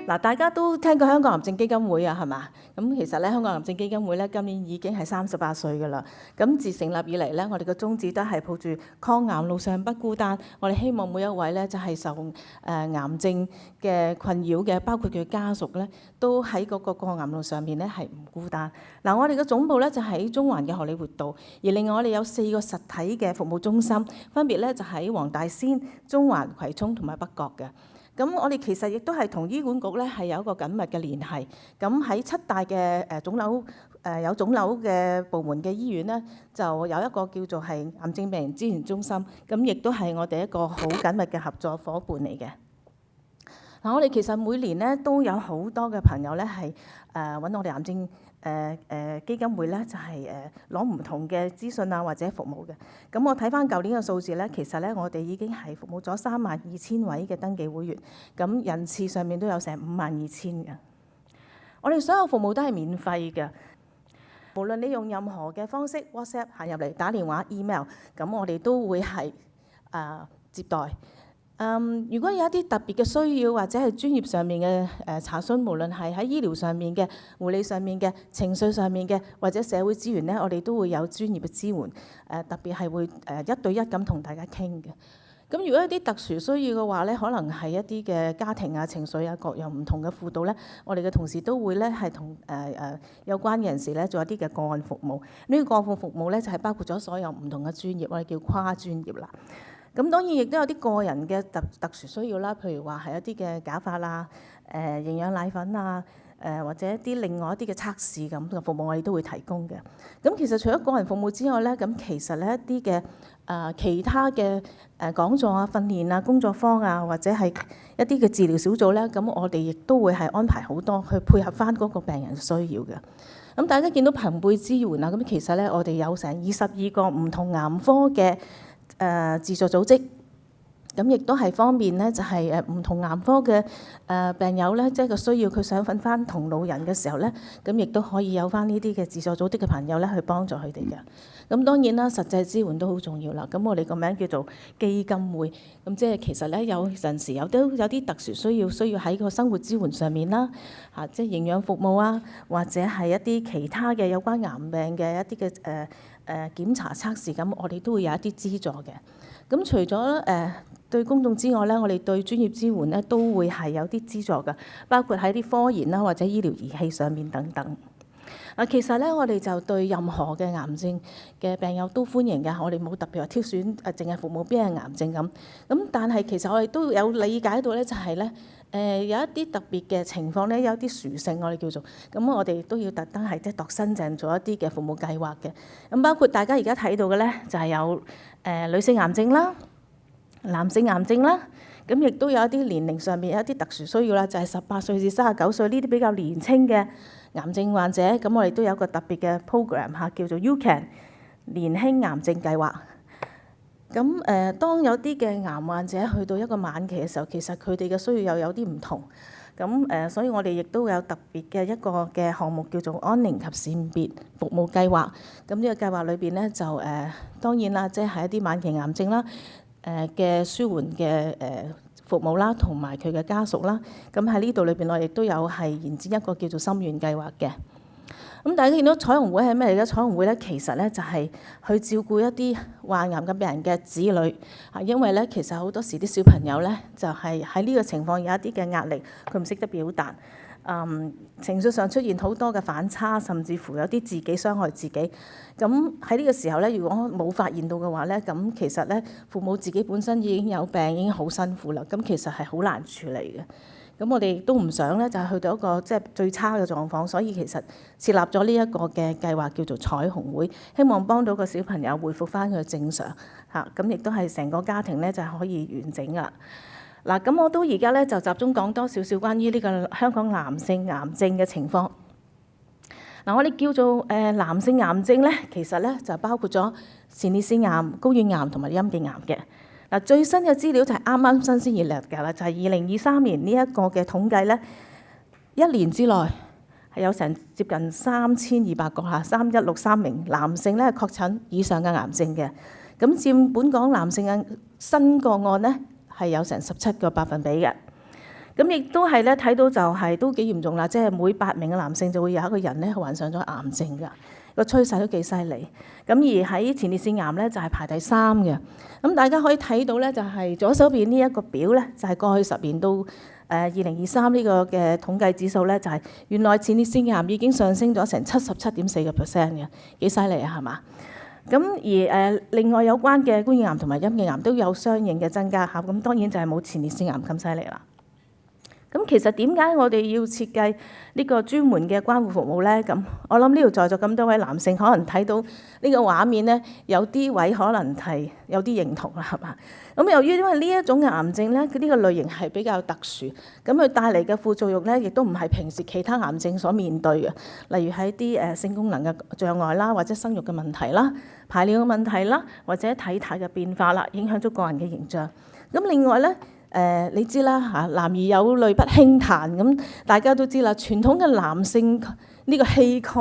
嗱，大家都聽過香港癌症基金會啊，係嘛？咁其實咧，香港癌症基金會咧今年已經係38歲㗎啦。咁自成立以嚟咧，我哋嘅宗旨都係抱住抗癌路上不孤單。我哋希望每一位咧就係受癌症嘅困擾嘅，包括佢家屬咧，都喺嗰個抗癌路上面咧係唔孤單。嗱，我哋嘅總部咧就喺中環嘅荷里活道，而另外我哋有4個實體嘅服務中心，分別咧就喺黃大仙、中環、葵涌同埋北角嘅。咁我哋其實亦都係同醫管局咧係有一個緊密嘅聯繫。咁喺7大嘅腫瘤有腫瘤嘅部門嘅醫院咧，就有一個叫做係癌症病人資源中心。咁亦都係我哋一個好緊密嘅合作伙伴嚟嘅。嗱，我哋其實每年咧都有好多嘅朋友咧係揾我哋癌症基金會咧，就係攞唔同嘅資訊啊或者服務嘅。咁我睇翻舊年嘅數字咧，其實咧我哋已經係服務咗32,000位嘅登記會員，咁人次上面都有成52,000嘅。我哋所有服務都係免費嘅，無論你用任何嘅方式 WhatsApp 行入嚟、打電話、email， 咁我哋都會係接待。如果有一啲特別嘅需要或者係專業上面嘅查詢，無論係喺醫療上面嘅、護理上面嘅、情緒上面嘅，或者社會資源咧，我哋都會有專業嘅支援。特別係會1對1咁同大家傾嘅。咁如果有啲特殊需要嘅話咧，可能係一啲嘅家庭啊、情緒啊各樣唔同嘅輔導咧，我哋嘅同事都會咧係同有關嘅人士咧做一啲嘅個案服務。呢個個案服務咧就係包括咗所有唔同嘅專業，我哋叫跨專業啦。咁當然亦都有啲個人嘅特殊需要啦，譬如話係一啲嘅假髮啦、營養奶粉啊、或者一啲另外一啲嘅測試咁嘅服務，我哋都會提供嘅。咁其實除咗個人服務之外咧，咁其實咧一啲嘅其他嘅講座啊、訓練啊、工作坊啊，或者係一啲嘅治療小組咧，咁我哋亦都會係安排好多去配合翻嗰個病人需要嘅。咁大家見到朋輩支援啊，咁其實咧我哋有成22個唔同癌科嘅自助組織，咁亦都係方便咧，就係唔同癌科嘅病友咧，即係個需要佢想揾翻同路人嘅時候咧，咁亦都可以有翻呢啲嘅自助組織嘅朋友咧去幫助佢哋嘅。咁當然啦，實際支援都好重要啦。咁我哋個名叫做基金會，咁即係其實咧有陣時有啲特殊需要喺個生活支援上面啦，即係營養服務啊，或者係一啲其他嘅有關癌病嘅一啲嘅檢查測試，咁我哋都會有一啲資助嘅。咁除咗對公眾之外咧，我哋對專業支援咧都會係有啲資助嘅，包括喺啲科研啦或者醫療儀器上面等等。其實咧我哋就對任何嘅癌症嘅病友都歡迎嘅，我哋冇特別話挑選淨係服務邊係癌症咁。咁但係其實我哋都有理解到咧，就係咧有一啲特別嘅情況咧，有啲殊性我哋叫做，咁我哋都要特登係即係度身訂做一啲嘅服務計劃嘅。咁包括大家而家睇到嘅咧，就係有女性癌症啦、男性癌症啦，咁亦都有一啲年齡上面有一啲特殊需要啦，就係18歲至39歲呢啲比較年輕嘅癌症患者，咁我哋都有一個特別嘅 program 叫做 UCAN 年輕癌症計劃。咁當有啲嘅癌患者去到一個晚期嘅時候，其實佢哋嘅需要又有啲唔同。咁所以我哋亦都有特別嘅一個嘅項目叫做安寧及善別服務計劃。咁呢個計劃裏邊咧就當然啦，即係一啲晚期癌症啦嘅舒緩嘅服務啦，同埋佢嘅家屬啦。咁喺呢度裏邊，我亦都有係延展一個叫做心願計劃嘅。咁大家見到彩虹會係咩嚟嘅？彩虹會咧其實咧就係去照顧一啲患癌嘅病人嘅子女。因為咧其實好多時啲小朋友咧就係喺呢個情況有一啲嘅壓力，佢唔識得表達。情緒上出現好多嘅反差，甚至乎有啲自己傷害自己。咁喺呢個時候咧，如果冇發現到嘅話咧，咁其實咧父母自己本身已經有病，已經好辛苦啦。咁其實係好難處理嘅。咁我哋亦都唔想咧，就係去到一個即係最差嘅狀況。所以其實設立咗呢一個嘅計劃叫做彩虹會，希望幫到個小朋友恢復翻佢正常嚇。咁亦都係成個家庭咧就係可以完整啦。嗱，咁我都而家咧就集中講多少少關於呢個香港男性癌症嘅情況。嗱，我哋叫做男性癌症咧，其實咧就包括咗前列腺癌、睾丸癌同埋陰莖癌嘅。嗱，最新嘅資料就係啱啱新鮮熱烈㗎啦，就係2023年呢一個嘅統計咧，1年之內係有成接近3200個3163名男性咧確診以上嘅癌症嘅。咁佔本港男性嘅新個案咧係有成17%嘅。咁亦都係咧睇到就係都幾嚴重啦，即係每8名嘅男性就會有一個人咧患上咗癌症㗎，個趨勢都幾犀利。咁而喺前列腺癌咧就係排第3嘅。咁大家可以睇到咧就係左手邊呢一個表咧，就係過去10年到2023呢個嘅統計指數咧，就係原來前列腺癌已經上升咗成77.4%嘅，幾犀利啊，係嘛？咁而另外有關嘅冠狀癌同埋陰莖癌都有相應嘅增加嚇，咁當然就係冇前列腺癌咁犀利啦。咁其實點解我哋要設計呢個專門嘅關護服務咧？咁我諗呢度在座咁多位男性可能睇到呢個畫面咧，有啲位可能係有啲認同啦，係嘛？咁由於因為呢一種嘅癌症咧，佢呢個類型係比較特殊，咁佢帶嚟嘅副作用咧，亦都唔係平時其他癌症所面對嘅，例如係啲性功能嘅障礙啦，或者生育嘅問題啦、排尿嘅問題啦，或者體態嘅變化啦，影響咗個人嘅形象。咁另外咧，你知啦嚇，男兒有淚不輕彈，咁大家都知啦。傳統嘅男性呢個氣概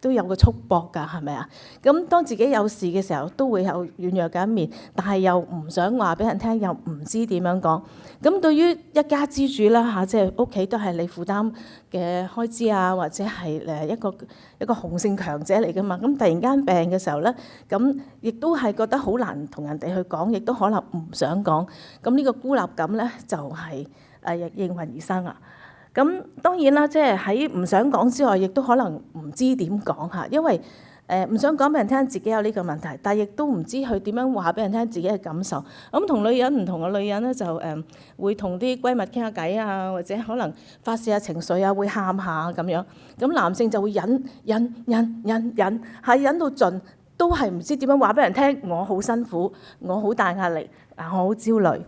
都有個束縛㗎，係咪啊？咁當自己有事嘅時候，都會有軟弱嘅一面，但係又唔想話俾人聽，又唔知點樣講。咁對於一家之主啦嚇，即係屋企都係你負擔嘅開支啊，或者係一個雄性強者嚟㗎嘛。咁突然間病嘅時候咧，咁亦都係覺得好難同人哋去講，亦都可能唔想講。咁呢個孤立感咧，就係應運而生啊。咁當然啦，即係喺唔想講之外，亦都可能唔知點講嚇，因為唔想講俾人聽自己有呢個問題，但係亦都唔知佢點樣話俾人聽自己嘅感受。咁同女人唔同嘅女人咧，就會同啲閨蜜傾下偈啊，或者可能發泄下情緒啊，會喊下咁樣。咁男性就會忍，係忍到盡，都係唔知點樣話俾人聽。我好辛苦，我好大壓力，我好焦慮。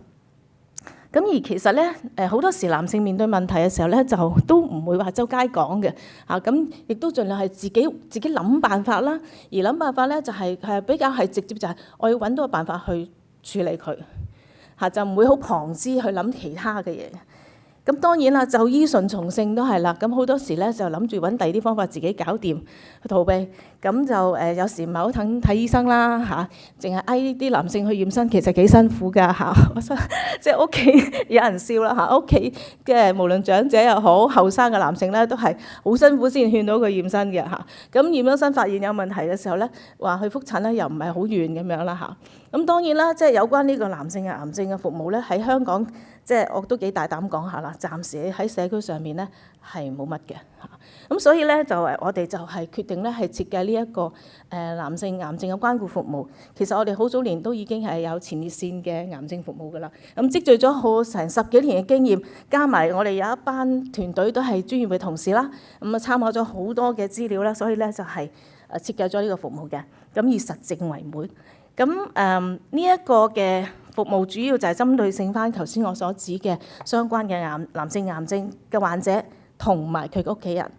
咁而其實咧，好多時男性面對問題嘅時候咧，就都唔會話周街講嘅嚇，咁亦都盡量係自己諗辦法啦。而諗辦法咧，就係比較係直接，就係我要揾到個辦法去處理佢嚇，就唔會好旁支去諗其他嘅嘢。咁當然啦，就醫順從性都係啦。咁好多時咧就諗住揾第二啲方法自己搞掂去逃避。咁就有時唔係好肯睇醫生啦嚇，淨係嗌啲男性去驗身，其實幾辛苦㗎嚇。即係屋企有人笑啦嚇，屋企嘅無論長者又好，後生嘅男性咧都係好辛苦先勸到佢驗身嘅嚇。咁驗咗身發現有問題嘅時候咧，話去覆診咧又唔係好遠咁樣啦嚇。咁當然啦，即係有關呢個男性嘅癌症嘅服務咧，喺香港即係我都幾大膽講下啦，暫時喺社區上面咧係冇乜嘅嚇。咁所以咧就我哋就係決定咧係設計呢一個男性癌症嘅關顧服務。其實我哋好早年都已經係有前列腺嘅癌症服務㗎啦。咁積聚咗好成10幾年嘅經驗，加埋我哋有一班團隊都係專業嘅同事啦。咁啊參考咗好多嘅資料啦，所以咧就係設計咗呢個服務嘅。咁以實證為本。咁呢一個嘅服務主要就係針對性翻頭先我所指嘅相關嘅男性癌症嘅患者同埋佢嘅屋企人，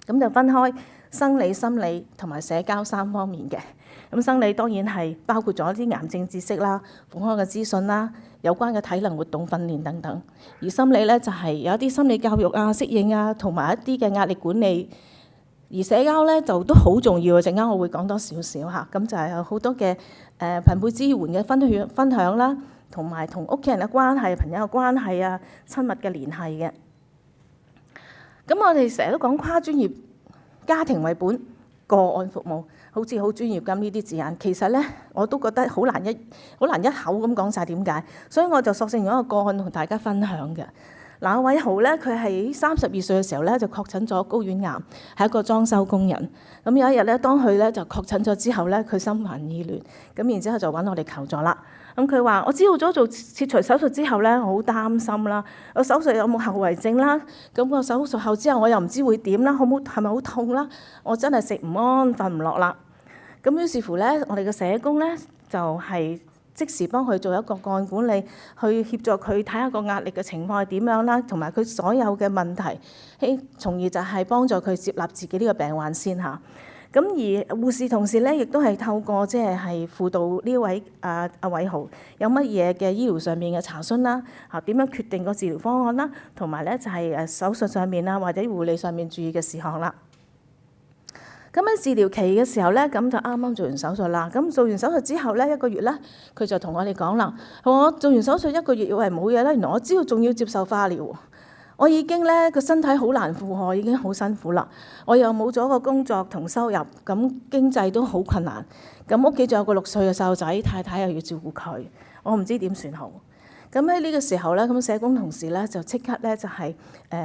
咁就分開生理、心理同埋社交3方面嘅。咁生理當然係包括咗啲癌症知識啦、復康嘅資訊啦、有關嘅體能活動訓練等等。而心理咧就係有一啲心理教育啊、適應啊，同埋一啲嘅壓力管理。而社交咧就都好重要嘅，陣間我會講多少少嚇。咁就係有好多嘅朋輩支援嘅分享啦，同埋同屋企人嘅關係、朋友嘅關係啊、親密嘅聯繫嘅。咁我哋成日都講跨專業、家庭為本、個案服務，好似好專業咁呢啲字眼。其實咧我都覺得好難一口咁講晒點解，所以我就索性用一個個案同大家分享嘅。嗱，韋豪咧，佢係32歲嘅時候咧就確診咗睾丸癌，係一個裝修工人。咁有一日咧，當佢咧就確診咗之後咧，佢心煩意亂，咁然之後就揾我哋求助啦。咁佢話：我知道咗做切除手術之後咧，我好擔心啦，我手術有冇後遺症啦？咁個手術後之後我又唔知會點啦，係咪好痛啦？我真係食唔安，瞓唔落啦。咁於是乎咧，我哋嘅社工咧就係即時幫佢做一個個案管理，去協助佢睇下個壓力嘅情況係點樣啦，同埋佢所有嘅問題，從而就係幫助佢接納自己呢個病患先嚇。咁而護士同事咧，亦都係透過即係輔導呢位阿韋豪有乜嘢嘅醫療上面嘅查詢啦，嚇點樣決定個治療方案啦，同埋咧就係手術上面啊或者護理上面注意嘅事項啦。咁喺治療期嘅時候咧，咁就啱啱做完手術啦。咁做完手術之後咧，1個月咧，佢就同我哋講啦，我做完手術1個月以為冇嘢啦，原來我知道仲要接受化療。我已經咧個身體好難負荷，已經好辛苦啦。我又冇咗個工作同收入，咁經濟都好困難。咁屋企仲有個6歲嘅細路仔，太太又要照顧佢，我唔知點算好。咁喺呢個時候咧，咁社工同事咧就即刻咧就係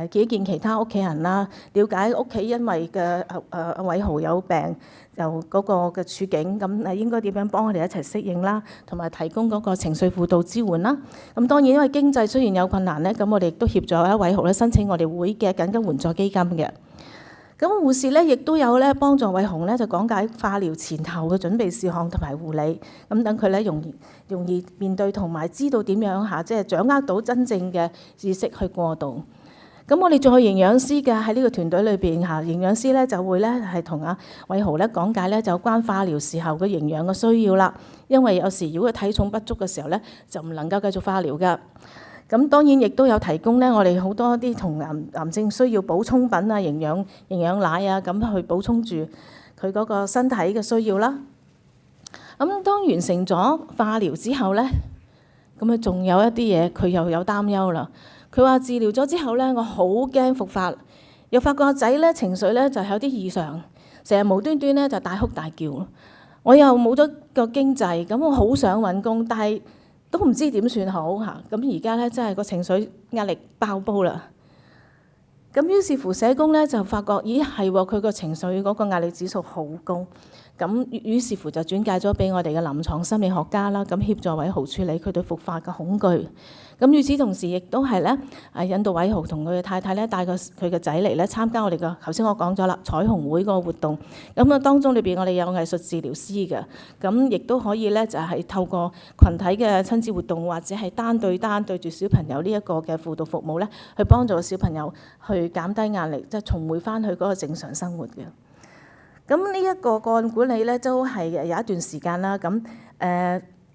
見一見其他屋企人啦，了解屋企因為嘅阿偉豪有病，就嗰個嘅處境，咁應該點樣幫佢哋一齊適應啦，同埋提供嗰個情緒輔導支援啦。咁當然因為經濟雖然有困難咧，咁我哋亦都協助阿偉豪咧申請我哋會嘅緊急援助基金嘅。咁護士咧亦都有咧幫助偉雄咧就講解化療前後嘅準備事項同埋護理，咁等佢咧容易面對同埋知道點樣嚇，即係掌握到真正嘅知識去過渡。咁我哋仲有營養師嘅喺呢個團隊裏邊嚇，營養師咧就會咧係同阿偉豪咧講解咧就關化療時候嘅營養嘅需要啦。因為有時如果佢體重不足嘅時候咧，就唔能夠繼續化療㗎。咁當然亦都有提供咧，我哋好多啲同癌症需要補充品啊、營養奶啊，咁去補充住佢嗰個身體嘅需要啦。咁當完成咗化療之後咧，咁佢仲有一啲嘢佢又有擔憂啦。佢話治療咗之後咧，我好驚復發，又發覺個仔咧情緒咧就有啲異常，成日無端端咧就大哭大叫。我又冇咗個經濟，咁我好想揾工，但係都唔知點算好嚇，咁而家咧真係個情緒壓力爆煲啦。咁於是乎社工咧就發覺，咦係喎，佢個情緒嗰個壓力指數好高。咁於是乎就轉介咗俾我哋嘅臨床心理學家啦，咁協助偉豪處理佢對復發嘅恐懼。咁與此同時，亦都係咧引導偉豪同佢嘅太太咧帶佢嘅仔嚟咧參加我哋嘅頭先我講咗啦彩虹會個活動。咁啊當中裏邊我哋有藝術治療師嘅，咁亦都可以咧就係透過群體嘅親子活動或者係單對單對住小朋友呢一個嘅輔導服務咧，去幫助小朋友去減低壓力，即係重回翻去嗰個正常生活嘅。咁呢一個個案管理咧，都係有一段時間啦。咁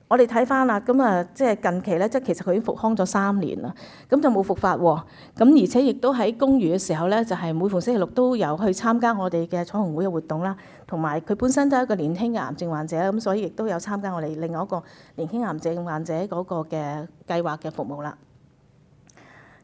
我哋睇翻啦，咁即係近期咧，即係其實佢已經復康咗3年啦，咁就冇復發喎。咁而且亦都喺公餘嘅時候咧，就係每逢星期六都有去參加我哋嘅彩虹會嘅活動啦。同埋佢本身都係一個年輕嘅癌症患者，咁所以亦都有參加我哋另外一個年輕癌症患者嗰個嘅計劃嘅服務啦。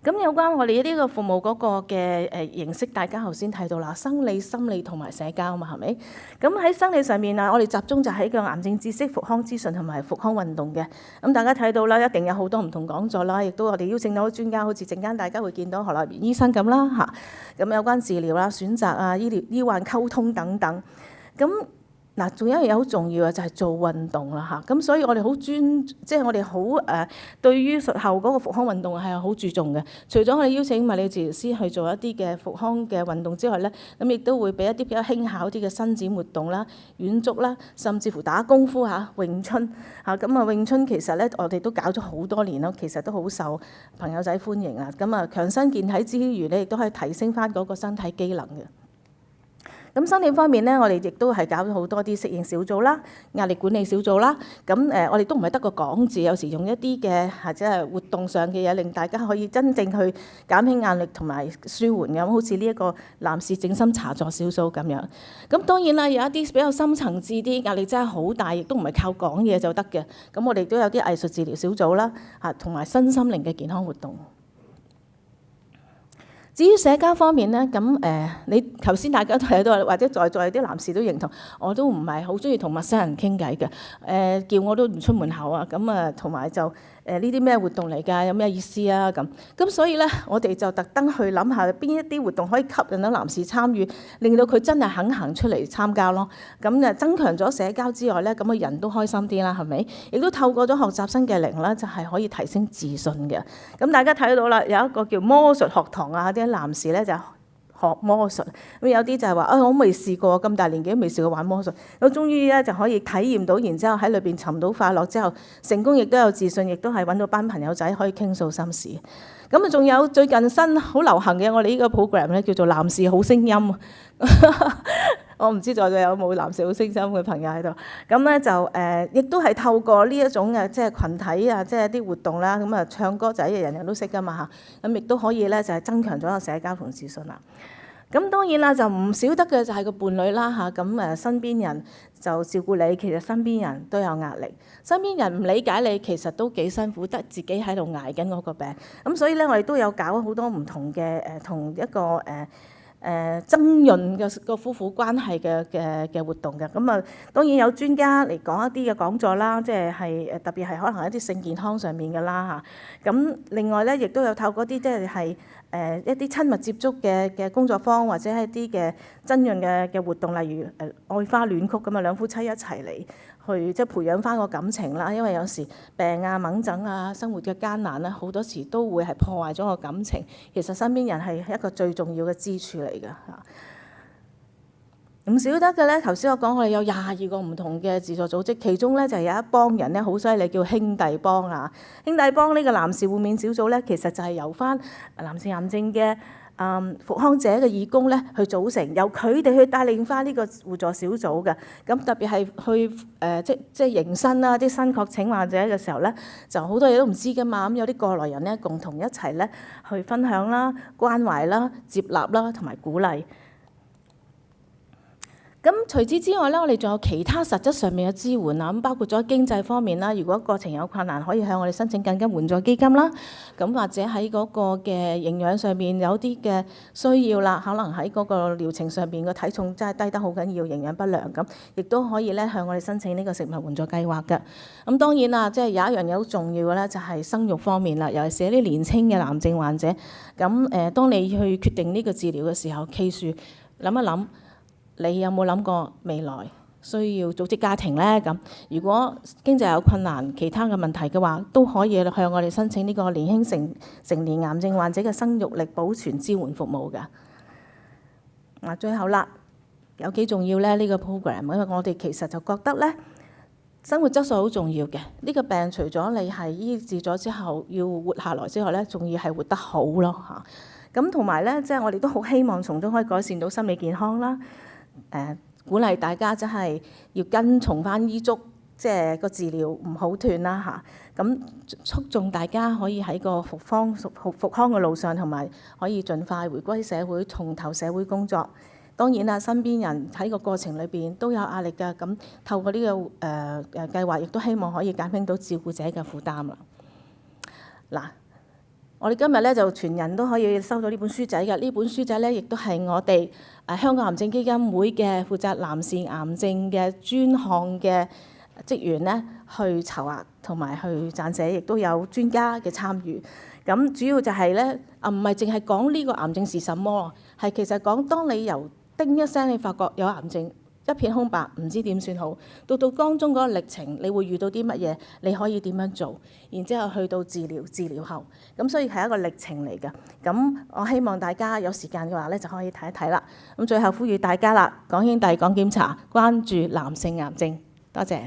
咁有關我哋呢個服務嗰個嘅形式，大家頭先睇到啦，生理、心理同埋社交嘛，係咪？咁喺生理上面啊，我哋集中就喺個癌症知識、復康資訊同埋復康運動嘅。咁大家睇到啦，一定有好多唔同講座啦，亦都我哋邀請到專家，好似陣間大家會見到何立賢醫生咁啦嚇。咁有關治療啦、選擇啊、醫患溝通等等。咁嗱，仲有一樣嘢好重要嘅就係做運動啦嚇，咁所以我哋好即係我哋好對於術後嗰個復康運動係好注重嘅。除咗我哋邀請物理治療師去做一啲嘅復康嘅運動之外咧，咁亦都會俾一啲比較輕巧啲嘅伸展活動啦、遠足啦，甚至乎打功夫嚇、詠春嚇。咁詠春其實咧我哋都搞咗好多年咯，其實都好受朋友仔歡迎啊。咁強身健體之餘咧，亦都可以提升翻嗰個身體機能嘅。咁心理方面咧，我哋亦都係搞咗好多啲適應小組啦、壓力管理小組啦。咁我哋都唔係得個講字，有時用一啲嘅或者係活動上嘅嘢，令大家可以真正去減輕壓力同埋舒緩咁。好似呢一個男士靜心茶座小組咁樣。咁當然啦，有一啲比較深層次啲壓力真係好大，亦都唔係靠講嘢就得嘅。咁我哋都有啲藝術治療小組啦，同埋身心靈嘅健康活動。至於社交方面咧，咁你頭先大家都睇到，或者在座有啲男士都認同，我都唔係好中意同陌生人傾偈嘅，叫我都唔出門口啊。咁同埋就呢啲咩活動嚟㗎？有咩意思啊？咁所以咧，我哋就特登去諗下邊一啲活動可以吸引到男士參與，令到佢真係肯行出嚟參加咯。咁增強咗社交之外咧，咁個人都開心啲啦，係咪？亦都透過咗學習新嘅靈啦，就係可以提升自信嘅。咁大家睇到啦，有一個叫魔術學堂啊，啲男士咧就學魔術，咁有啲就係話我未試過，咁大年紀都未試過玩魔術，咁終於咧就可以體驗到，然之後喺裏邊尋到快樂之後，成功亦都有自信，亦都係揾到班朋友仔可以傾訴心事。咁仲有最近新好流行嘅我哋呢個 program 咧，叫做男士好聲音。我唔知在座有冇男士好聲音嘅朋友喺度。咁咧就亦都係透過呢一種嘅即係羣體啊，即係啲活動啦，咁唱歌仔人人都識噶嘛嚇，咁亦都可以咧就係增強咗個社交同自信啦。咁當然啦，就唔少得嘅就係個伴侶啦嚇。咁身邊人就照顧你，其實身邊人都有壓力。身邊人唔理解你，其實都幾辛苦，得自己喺度捱緊嗰個病。咁所以咧，我哋都有搞好多唔同嘅同一個增潤嘅個夫婦關係嘅活動嘅。咁啊，當然有專家嚟講一啲嘅講座啦，即係特別係可能一啲性健康上面嘅啦嚇。咁另外咧，亦都有透過啲即係一啲親密接觸嘅工作坊，或者係一啲嘅增潤嘅活動，例如愛花戀曲咁啊，兩夫妻一齊嚟去即係培養翻個感情啦。因為有時病啊、掹疹啊、生活嘅艱難咧，好多時都會係破壞咗個感情。其實身邊人係一個最重要嘅支柱嚟㗎嚇。唔少得嘅咧，頭先我講我哋有22個唔同嘅自助組織，其中咧就有一幫人咧好犀利，叫兄弟幫啊。兄弟幫呢個男士互勉小組咧，其實就係由翻男士癌症嘅復康者嘅義工咧去組成，由佢哋去帶領翻呢個互助小組嘅。咁特別係去即係迎新啦，啲新確診患者嘅時候咧，就好多嘢都唔知㗎嘛。咁有啲過來人咧，共同一齊咧去分享啦、關懷啦、接納啦同埋鼓勵。咁除此之外咧，我哋仲有其他實質上面嘅支援啊，咁包括咗經濟方面啦。如果過程有困難，可以向我哋申請緊急援助基金啦。咁或者喺嗰個嘅營養上面有啲嘅需要啦，可能喺嗰個療程上邊個體重真係低得好緊要，營養不良咁，亦都可以咧向我哋申請呢個食物援助計劃嘅。咁當然啦，即係有一樣嘢好重要嘅咧，就係生育方面啦，尤其是啲年輕嘅癌症患者。咁當你去決定呢個治療嘅時候，記住諗一諗。你有冇諗過未來需要組織家庭呢？咁如果經濟有困難、其他嘅問題嘅話，都可以向我哋申請呢個年輕成年癌症患者嘅生育力保存支援服務㗎。最後啦，有幾重要呢？呢個 program，因為我哋其實就覺得呢，生活質素好重要嘅。呢個病除咗你係醫治咗之後要活下來之外呢，仲要係活得好咯嚇。咁同埋呢，即係我哋都好希望從中可以改善到心理健康啦。鼓勵大家真係要跟從翻醫囑，即係個治療唔好斷啦嚇。咁促進大家可以喺個復康嘅路上，同埋可以盡快回歸社會，從頭社會工作。當然啦，身邊人喺個過程裏邊都有壓力㗎。咁透過呢個計劃，亦都希望可以減輕到照顧者嘅負擔啦。嗱，我哋今日咧就全人都可以收到呢本書仔嘅。呢本書仔咧，亦都係我哋香港癌症基金會嘅負責男士癌症嘅專項嘅職員咧去籌劃同埋去撰寫，亦都有專家嘅參與。咁主要就係咧唔係淨係講呢個癌症是什麼，係其實講當你由叮一聲你發覺有癌症，一片空白，唔知點算好，到當中嗰個歷程，你會遇到啲乜嘢，你可以點樣做，然之後去到治療後，咁所以係一個歷程嚟嘅。咁我希望大家有時間嘅話咧，就可以睇一睇啦。咁最後呼籲大家啦，講兄弟講檢查，關注男性癌症。多謝。